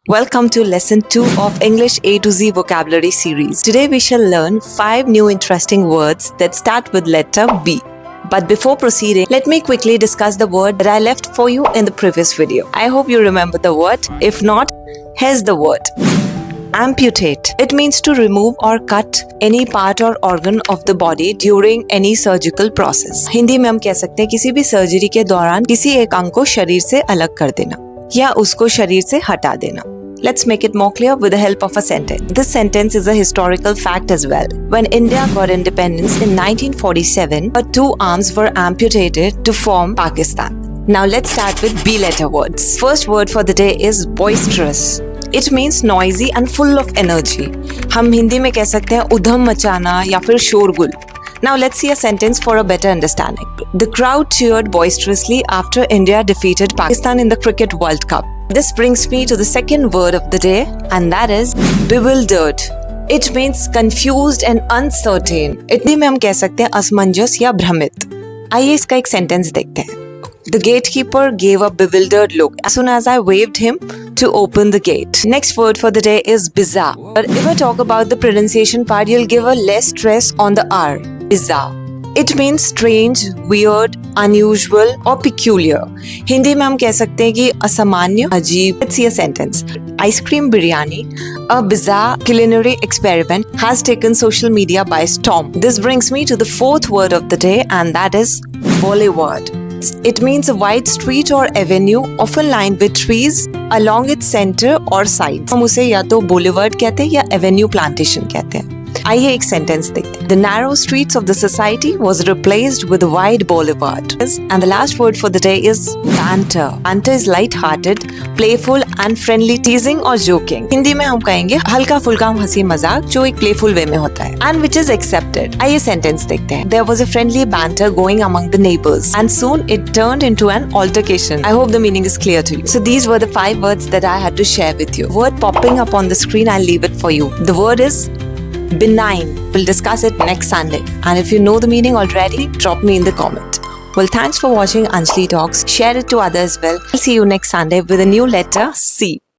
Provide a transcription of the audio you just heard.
Welcome to lesson 2 of English A to Z vocabulary series. Today we shall learn 5 new interesting words that start with letter B. But before proceeding, let me quickly discuss the word that I left for you in the previous video. I hope you remember the word. If not, here's the word. Amputate. It means to remove or cut any part or organ of the body during any surgical process. Hindi में हम कह सकते हैं किसी भी surgery के दौरान किसी एक अंग को शरीर से अलग कर देना या उसको शरीर से हटा देना. Let's make it more clear with the help of a sentence. This sentence is a historical fact as well. When India got independence in 1947, her 2 arms were amputated to form Pakistan. Now let's start with B letter words. First word for the day is boisterous. It means noisy and full of energy. हम हिंदी में कह सकते हैं उधम मचाना या फिर शोरगुल. Now let's see a sentence for a better understanding. The crowd cheered boisterously after India defeated Pakistan in the Cricket World Cup. This brings me to the second word of the day, and that is bewildered. It means confused and uncertain. Hindi में हम कह सकते हैं असमंजस या भ्रमित. आइए इसका एक सेंटेंस देखते हैं. The gatekeeper gave a bewildered look as soon as I waved him to open the gate. Next word for the day is bizarre. But if I talk about the pronunciation part, you'll give a less stress on the R. Bizarre. It means strange, weird, unusual or peculiar. Hindi में हम कह सकते हैं कि असामान्य, अजीब. Let's see a sentence. Ice cream biryani, a bizarre culinary experiment, has taken social media by storm. This brings me to the fourth word of the day, and that is boulevard. It means a wide street or avenue often lined with trees along its center or sides. हम उसे या तो boulevard कहते हैं या avenue plantation कहते हैं. आइए एक सेंटेंस देखते हैं. The narrow streets of the society was replaced with a wide boulevard. And the last word for the day is banter. Banter is light-hearted, playful and friendly teasing or joking. Hindi में हम कहेंगे हल्का फुल्का हंसी मजाक जो एक playful way में होता है. And which is accepted. आइए सेंटेंस देखते हैं. There was a friendly banter going among the neighbors, and soon it turned into an altercation. I hope the meaning is clear to you. So these were the 5 words that I had to share with you. Word popping up on the screen, I'll leave it for you. The word is benign. We'll discuss it next Sunday. And if you know the meaning already, drop me in the comment. Well, thanks for watching Anjali Talks. Share it to others as well. I'll see you next Sunday with a new letter C.